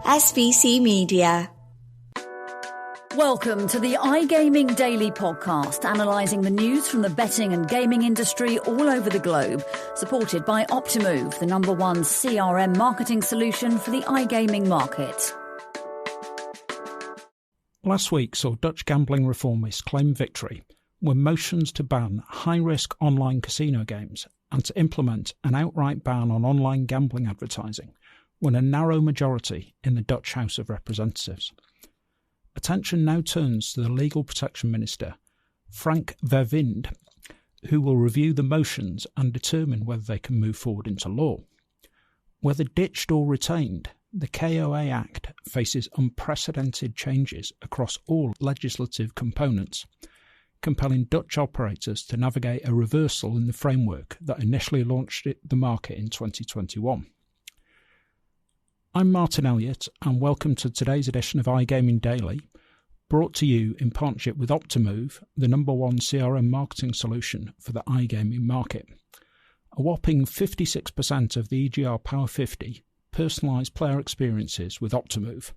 SBC Media. Welcome to the iGaming Daily podcast, analysing the news from the betting and gaming industry all over the globe, supported by Optimove, the #1 CRM marketing solution for the iGaming market. Last week saw Dutch gambling reformists claim victory when motions to ban high-risk online casino games and to implement an outright ban on online gambling advertising won a narrow majority in the Dutch House of Representatives. Attention now turns to the Legal Protection Minister, Franc, who will review the motions and determine whether they can move forward into law. Whether ditched or retained, the KOA Act faces unprecedented changes across all legislative components, compelling Dutch operators to navigate a reversal in the framework that initially launched the market in 2021. I'm Martyn Elliott, and welcome to today's edition of iGaming Daily, brought to you in partnership with Optimove, the #1 CRM marketing solution for the iGaming market. A whopping 56% of the EGR Power 50 personalised player experiences with Optimove.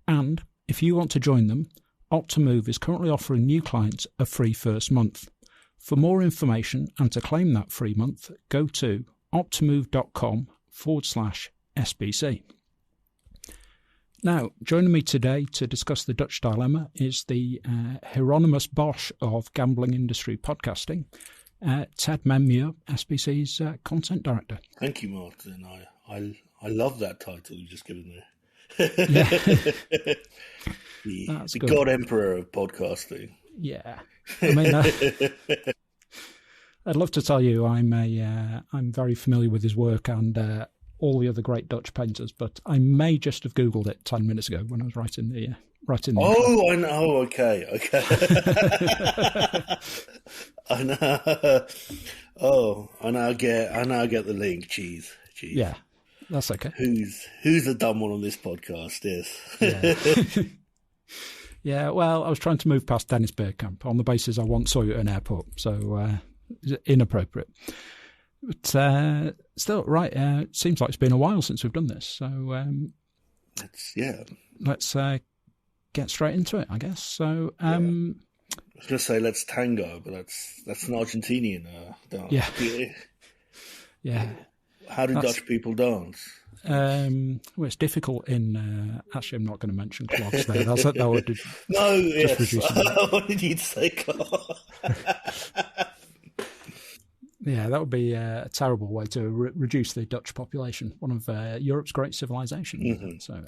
And if you want to join them, Optimove is currently offering new clients a free first month. For more information and to claim that free month, go to optimove.com/SBC. Now, joining me today to discuss the Dutch dilemma is the Hieronymus Bosch of gambling industry podcasting, Ted Menmuir, SBC's content director. Thank you, Martyn. I love that title you've just given me. Yeah. the God Emperor of podcasting. Yeah. I mean, I'd love to tell you I'm very familiar with his work and all the other great Dutch painters, but I may just have Googled it 10 minutes ago when I was writing the Oh, I know. Okay. I know. Oh, I now get the link. Jeez. Yeah, that's okay. Who's the dumb one on this podcast? Yes. Yeah. Yeah, well, I was trying to move past Dennis Bergkamp on the basis I once saw you at an airport, so inappropriate. But still, right, it seems like it's been a while since we've done this, so let's get straight into it, I guess. So, I was going to say let's tango, but that's an Argentinian dance. Yeah. Yeah. How do Dutch people dance? Well, it's difficult in. Actually, I'm not going to mention clogs there. That would reduce it. I wanted you to say clogs. Yeah, that would be a terrible way to reduce the Dutch population, one of Europe's great civilizations. Mm-hmm. So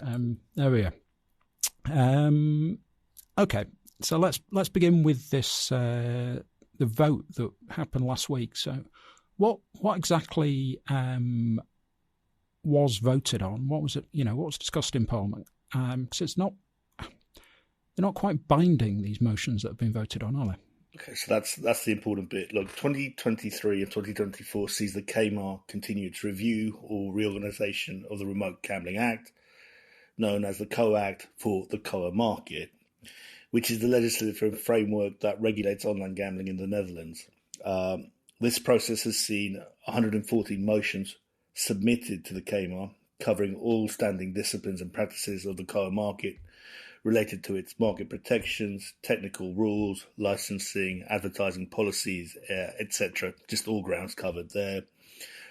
there we are. Okay, so let's begin with this the vote that happened last week. So, what exactly was voted on? What was it? What was discussed in Parliament? Because they're not quite binding, these motions that have been voted on, are they? Okay, so that's the important bit. Look, 2023 and 2024 sees the KOA continue its review or reorganisation of the Remote Gambling Act, known as the KOA Act for the KOA market, which is the legislative framework that regulates online gambling in the Netherlands. This process has seen 114 motions submitted to the KOA, covering all standing disciplines and practices of the KOA market, related to its market protections, technical rules, licensing, advertising policies, etc. Just all grounds covered there.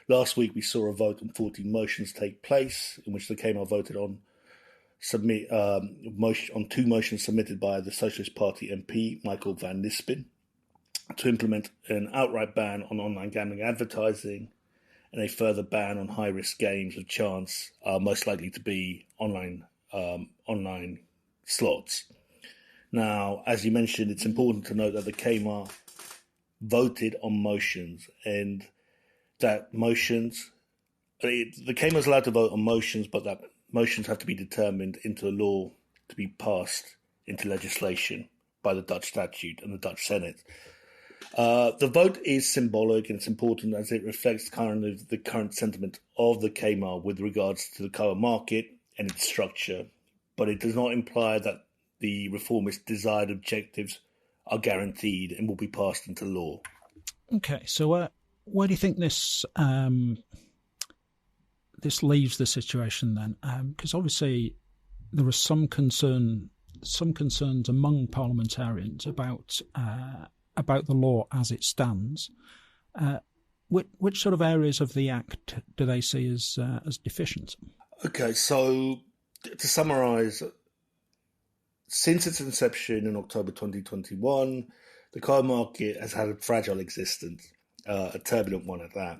Last week we saw a vote on 14 motions take place, in which the KOA voted on two motions submitted by the Socialist Party MP Michael van Nispen to implement an outright ban on online gambling advertising and a further ban on high-risk games of chance, most likely to be online slots. Now, as you mentioned, it's important to note that the KOA voted on motions, and that motions, the KOA is allowed to vote on motions, but that motions have to be determined into a law to be passed into legislation by the Dutch statute and the Dutch Senate. The vote is symbolic, and it's important as it reflects the current sentiment of the KOA with regards to the KOA market and its structure, but it does not imply that the reformist desired objectives are guaranteed and will be passed into law. Okay, so where do you think this leaves the situation then? Because obviously there are some concerns among parliamentarians about the law as it stands. Which sort of areas of the Act do they see as deficient? Okay, so to summarise, since its inception in October 2021, the KOA market has had a fragile existence, a turbulent one at that,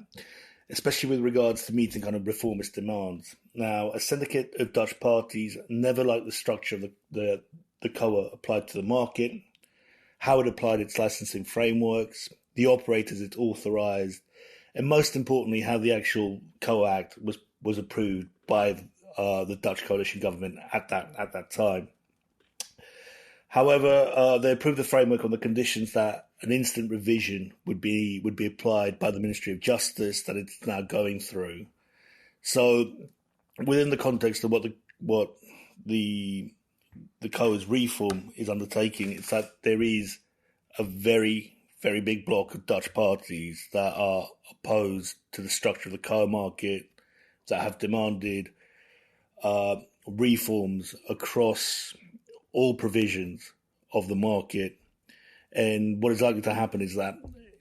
especially with regards to meeting kind of reformist demands. Now, a syndicate of Dutch parties never liked the structure of the KOA applied to the market, how it applied its licensing frameworks, the operators it authorised, and most importantly, how the actual KOA Act was approved by the Dutch coalition government at that time. However, they approved the framework on the conditions that an instant revision would be applied by the Ministry of Justice that it's now going through. So, within the context of what the KOA's reform is undertaking, it's that there is a very, very big block of Dutch parties that are opposed to the structure of the KOA market, that have demanded reforms across all provisions of the market. And what is likely to happen is that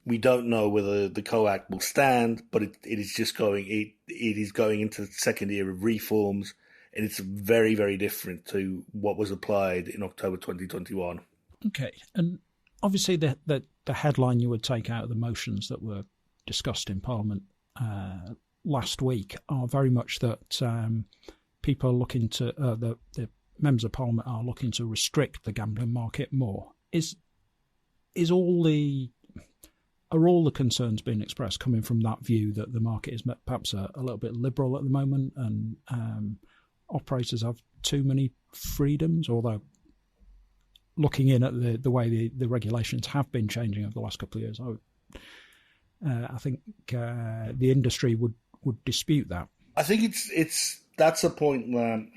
we don't know whether the KOA Act will stand, but it is going into the second year of reforms, and it's very, very different to what was applied in October 2021. Okay, and obviously the headline you would take out of the motions that were discussed in Parliament last week are very much that people are looking to, the members of Parliament are looking to restrict the gambling market more. Are all the concerns being expressed coming from that view that the market is perhaps a little bit liberal at the moment and operators have too many freedoms, although looking in at the way the regulations have been changing over the last couple of years, I think the industry would dispute that. I think that's a point that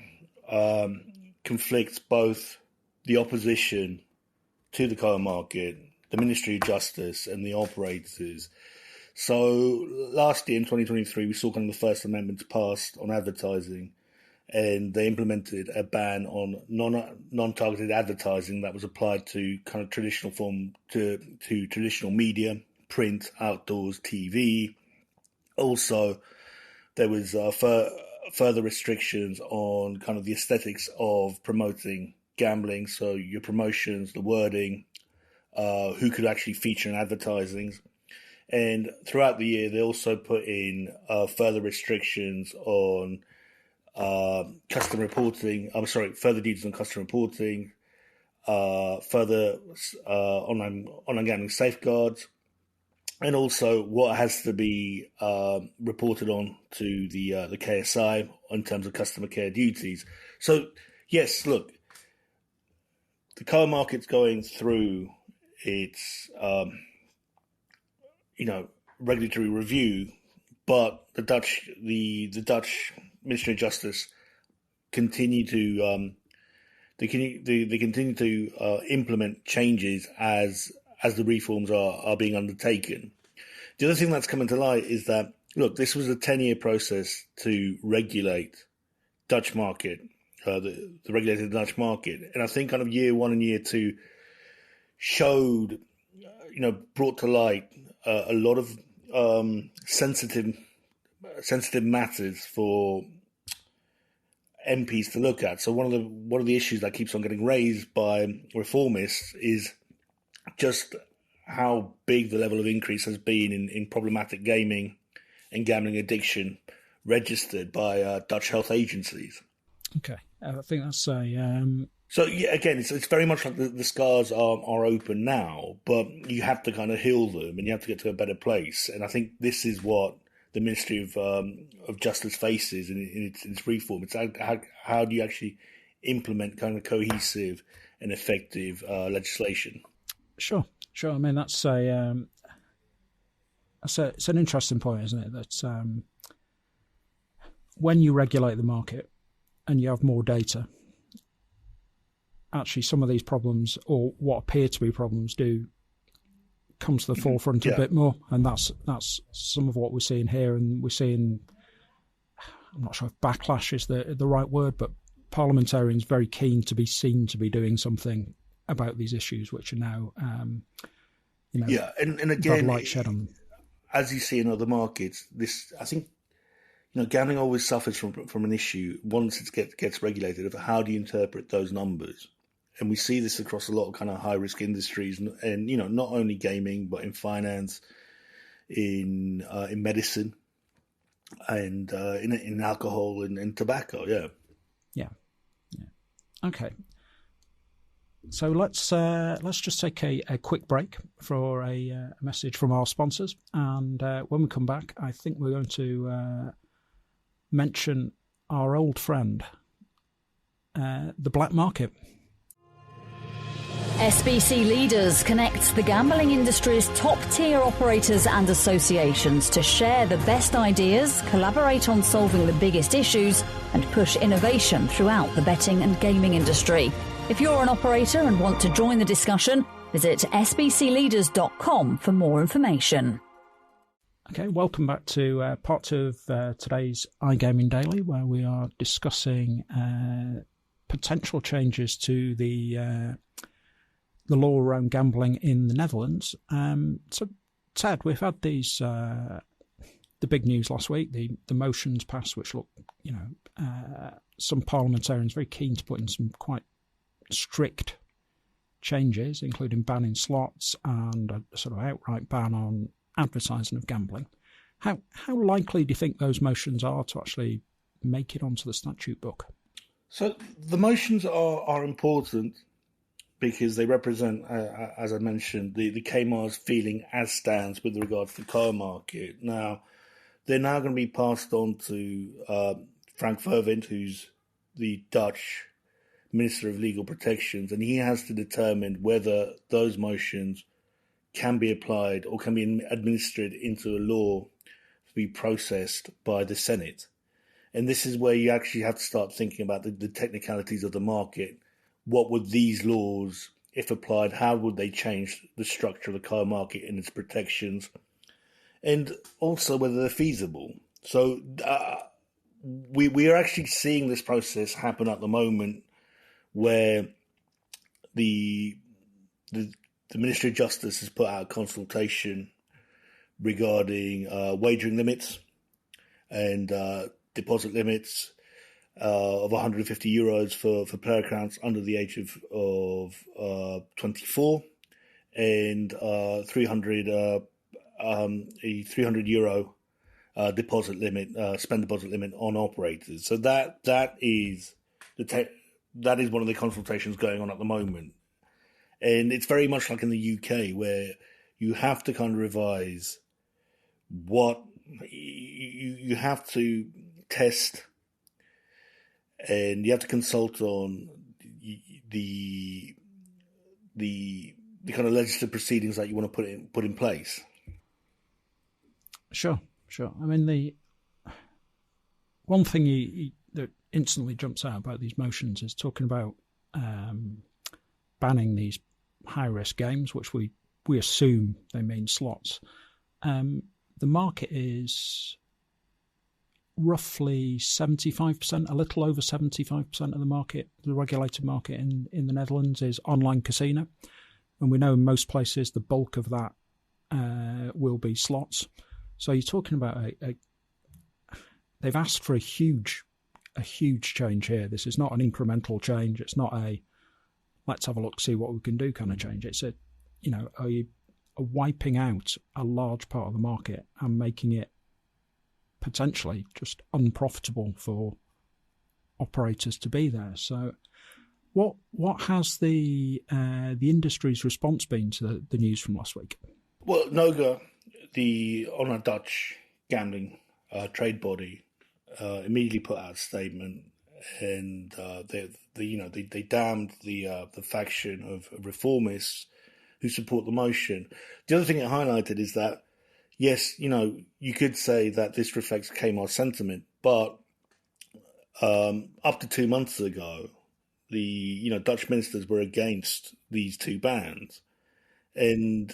conflicts both the opposition to the KOA market, the Ministry of Justice, and the operators. So last year in 2023, we saw kind of the first amendments passed on advertising, and they implemented a ban on non-targeted advertising that was applied to kind of traditional traditional media, print, outdoors, TV. Also, there was further restrictions on kind of the aesthetics of promoting gambling, so your promotions, the wording, who could actually feature in advertising. And throughout the year, they also put in further restrictions on further details on customer reporting, further online gambling safeguards, and also what has to be reported on to the KSI in terms of customer care duties. So, yes, look, the KOA market's going through its regulatory review, but the Dutch Ministry of Justice continue to implement changes as the reforms are being undertaken. The other thing that's coming to light is that, look, this was a 10-year process to regulate Dutch market, the regulated Dutch market. And I think kind of year one and year two showed, brought to light a lot of sensitive matters for MPs to look at. So one of the issues that keeps on getting raised by reformists is just how big the level of increase has been in problematic gaming and gambling addiction registered by Dutch health agencies. Okay, I think that's a... So, yeah, again, it's very much like the scars are open now, but you have to kind of heal them and you have to get to a better place. And I think this is what the Ministry of Justice faces in its reform. It's how do you actually implement kind of cohesive and effective legislation? Sure. I mean, it's an interesting point, isn't it? That when you regulate the market and you have more data, actually some of these problems, or what appear to be problems, do come to the forefront a bit more, and that's some of what we're seeing here. And we're seeing, I'm not sure if backlash is the right word, but parliamentarians very keen to be seen to be doing something about these issues, which are now, and again, light shed on them. As you see in other markets, I think, gambling always suffers from an issue once it gets regulated of how do you interpret those numbers. And we see this across a lot of kind of high risk industries, and not only gaming but in finance, in medicine, and in alcohol and tobacco. Yeah. Okay. So let's just take a quick break for a message from our sponsors, and when we come back, I think we're going to mention our old friend, the black market. SBC Leaders connects the gambling industry's top-tier operators and associations to share the best ideas, collaborate on solving the biggest issues, and push innovation throughout the betting and gaming industry. If you're an operator and want to join the discussion, visit sbcleaders.com for more information. Okay, welcome back to part 2 of today's iGaming Daily, where we are discussing potential changes to the law around gambling in the Netherlands. So, Ted, we've had these the big news last week, the motions passed, which look, some parliamentarians very keen to put in some quite strict changes, including banning slots and a sort of outright ban on advertising of gambling. How likely do you think those motions are to actually make it onto the statute book? So the motions are important because they represent, as I mentioned, the Kamer's feeling as stands with regards to the KOA market. Now, they're now going to be passed on to Franc, who's the Dutch Minister of Legal Protections, and he has to determine whether those motions can be applied or can be administered into a law to be processed by the Senate. And this is where you actually have to start thinking about the technicalities of the market. What would these laws, if applied, how would they change the structure of the car market and its protections? And also whether they're feasible. So we are actually seeing this process happen at the moment, where the Ministry of Justice has put out a consultation regarding wagering limits and deposit limits of €150 for player accounts under the age of 24, and €300 deposit limit, spend deposit limit on operators. So that is one of the consultations going on at the moment. And it's very much like in the UK, where you have to kind of revise what you have to test, and you have to consult on the kind of legislative proceedings that you want to put in place. Sure. I mean, the one thing that instantly jumps out about these motions is talking about banning these high-risk games, which we assume they mean slots. The market is roughly 75%, a little over 75% of the market, the regulated market in the Netherlands is online casino. And we know in most places the bulk of that will be slots. So you're talking about they've asked for a huge change here. This is not an incremental change. It's not a let's have a look, see what we can do kind of change. It's a wiping out a large part of the market and making it potentially just unprofitable for operators to be there. So what has the industry's response been to the news from last week? Well, NOGA, the Dutch gambling trade body, immediately put out a statement, and they damned the faction of reformists who support the motion. The other thing it highlighted is that, yes, you could say that this reflects Kamer's sentiment, but up to 2 months ago, the Dutch ministers were against these two bans, and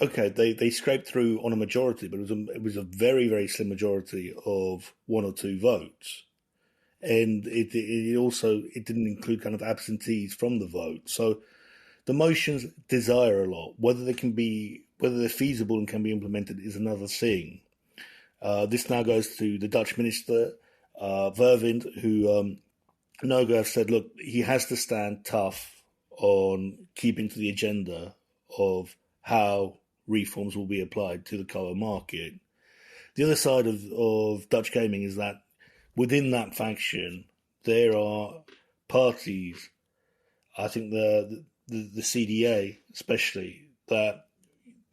okay, they scraped through on a majority, but it was a very, very slim majority of 1 or 2 votes. and it didn't include kind of absentees from the vote. So the motions desire a lot. Whether they're feasible and can be implemented is another thing. This now goes to the Dutch minister, Weerwind, who Noga have said, look, he has to stand tough on keeping to the agenda of how reforms will be applied to the KOA market. The other side of Dutch gaming is that within that faction, there are parties, I think the CDA especially, that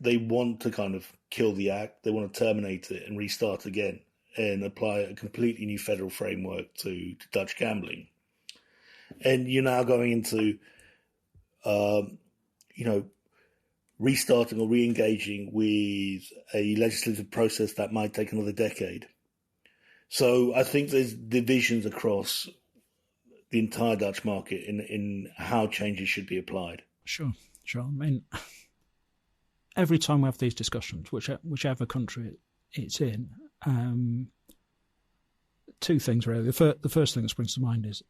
they want to kind of kill the act, they want to terminate it and restart again and apply a completely new federal framework to Dutch gambling. And you're now going into, restarting or re-engaging with a legislative process that might take another decade. So I think there's divisions across the entire Dutch market in how changes should be applied. Sure. I mean, every time we have these discussions, whichever country it's in, two things really. The first thing that springs to mind is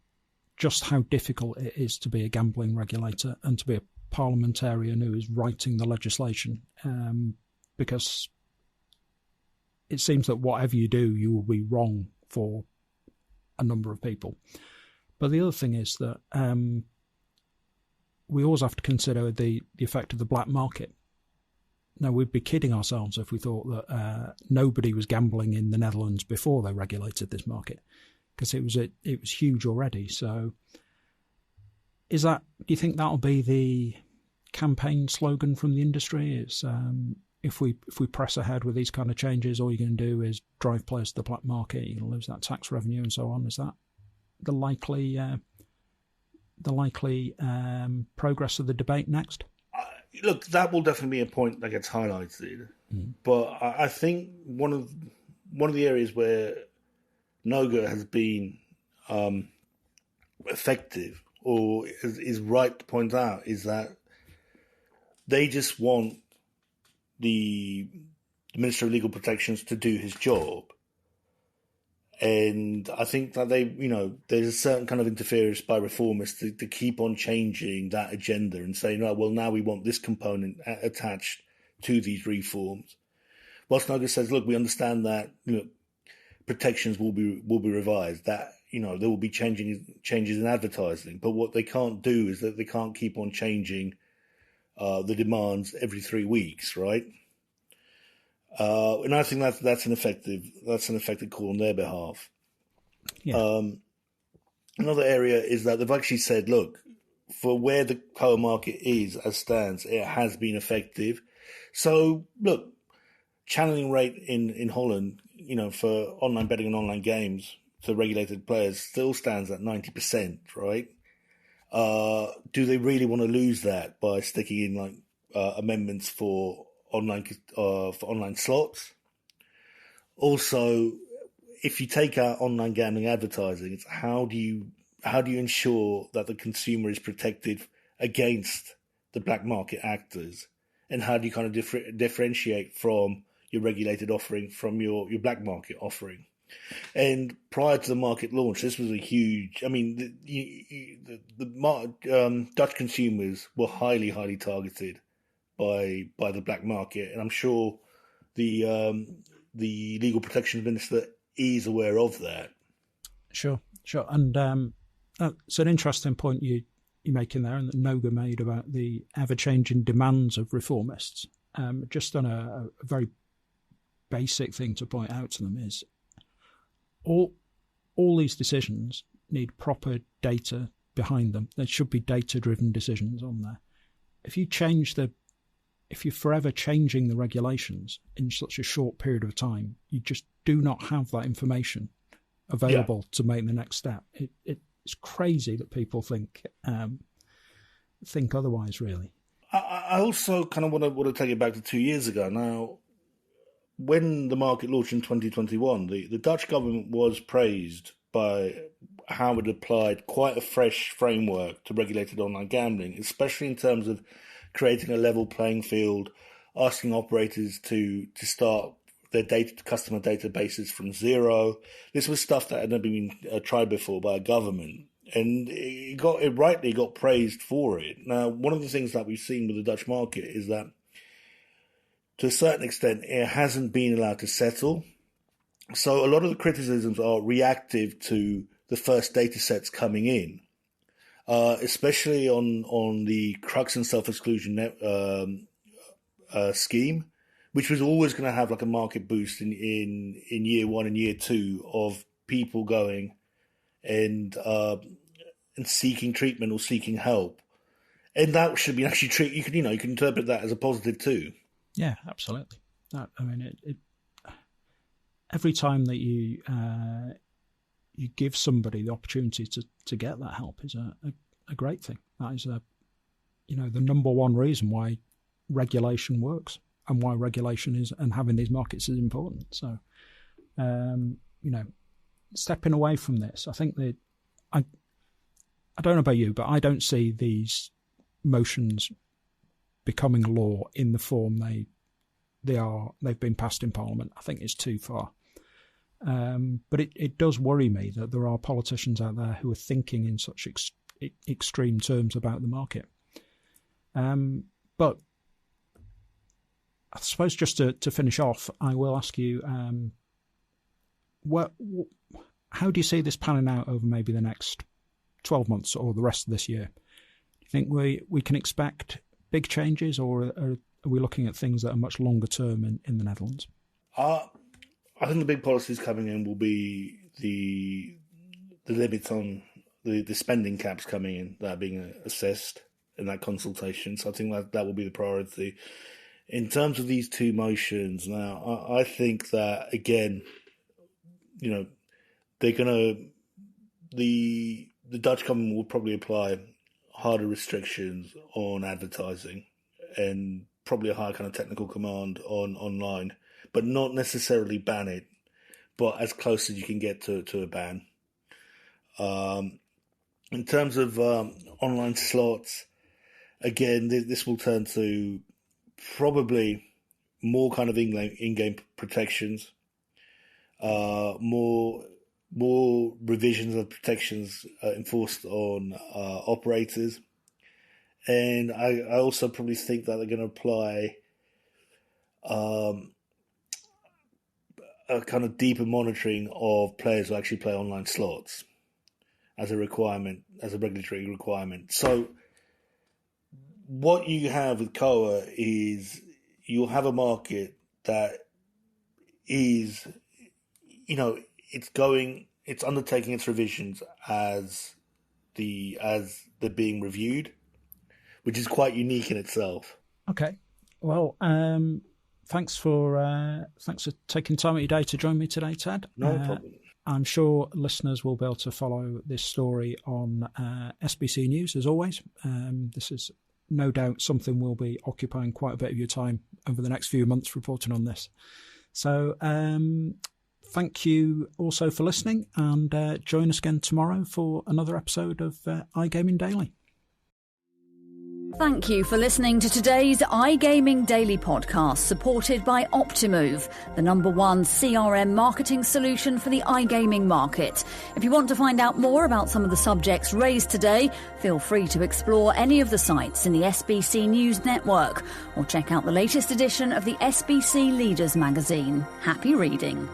just how difficult it is to be a gambling regulator and to be a parliamentarian who is writing the legislation, because it seems that whatever you do, you will be wrong for a number of people. But the other thing is that we always have to consider the effect of the black market. Now, we'd be kidding ourselves if we thought that nobody was gambling in the Netherlands before they regulated this market, because it was huge already. So, do you think that'll be the campaign slogan from the industry? It's if we press ahead with these kind of changes, all you're going to do is drive players to the black market. You'll lose that tax revenue and so on. Is that the likely progress of the debate next? Look, that will definitely be a point that gets highlighted. But I think one of the areas where Noga has been effective, or is right to point out, is that they just want the Minister of Legal Protections to do his job. And I think that there's a certain kind of interference by reformists to keep on changing that agenda and saying, oh, well, now we want this component attached to these reforms. Whilst Noga says, look, we understand that protections will be revised, that there will be changes in advertising, but what they can't do is that they can't keep on changing the demands every 3 weeks, right? And I think that's an effective call on their behalf. Yeah. Another area is that they've actually said, look, for where the KOA market is as stands, it has been effective. So look, channeling rate in Holland, for online betting and online games to regulated players still stands at 90%, right? Do they really want to lose that by sticking in amendments for online slots? Also, if you take out online gambling advertising, it's how do you ensure that the consumer is protected against the black market actors, and how do you kind of differentiate from your regulated offering from your black market offering? And prior to the market launch, this was a huge. I mean, the Dutch consumers were highly targeted by the black market, and I'm sure the legal protection minister is aware of that. Sure, and it's an interesting point you're making there, and that Noga made about the ever-changing demands of reformists. Just on a very basic thing to point out to them is all these decisions need proper data behind them. There should be data-driven decisions on there. If you're forever changing the regulations in such a short period of time, you just do not have that information available to make the next step. It's crazy that people think otherwise, really. I also kind of want to take it back to 2 years ago. Now, when the market launched in 2021, the Dutch government was praised by how it applied quite a fresh framework to regulated online gambling, especially in terms of creating a level playing field, asking operators to start their customer databases from zero. This was stuff that had never been tried before by a government, and it rightly got praised for it. Now, one of the things that we've seen with the Dutch market is that, to a certain extent, it hasn't been allowed to settle. So a lot of the criticisms are reactive to the first data sets coming in, especially on the crux and self-exclusion scheme, which was always going to have like a market boost in year one and year two of people going and seeking treatment or seeking help, and that should be actually treated. You can interpret that as a positive too. Yeah, absolutely. Every time that you give somebody the opportunity to get that help is a great thing. That is the number one reason why regulation works and why regulation is and having these markets is important. So, stepping away from this, I think that I don't know about you, but I don't see these motions becoming law in the form they've been passed in Parliament. I think it's too far. But it does worry me that there are politicians out there who are thinking in such extreme terms about the market. But I suppose just to finish off, I will ask you, how do you see this panning out over maybe the next 12 months or the rest of this year? Do you think we can expect big changes, or are we looking at things that are much longer term in the Netherlands? I think the big policies coming in will be the limits on the spending caps coming in that are being assessed in that consultation. So I think that will be the priority. In terms of these two motions, now I think that again, they're gonna the Dutch government will probably apply harder restrictions on advertising and probably a higher kind of technical command online, but not necessarily ban it, but as close as you can get to a ban. In terms of online slots, again, this will turn to probably more kind of in-game protections, more revisions of protections enforced on operators. And I also probably think that they're going to apply a kind of deeper monitoring of players who actually play online slots as a requirement, as a regulatory requirement. So what you have with KOA is you'll have a market that is, it's undertaking its revisions as they're being reviewed, which is quite unique in itself. Okay. Well, thanks for taking time out of your day to join me today, Ted. No problem. I'm sure listeners will be able to follow this story on SBC News, as always. This is no doubt something we'll be occupying quite a bit of your time over the next few months reporting on this. So thank you also for listening, and join us again tomorrow for another episode of iGaming Daily. Thank you for listening to today's iGaming Daily podcast, supported by Optimove, the #1 CRM marketing solution for the iGaming market. If you want to find out more about some of the subjects raised today, feel free to explore any of the sites in the SBC News network, or check out the latest edition of the SBC Leaders magazine. Happy reading.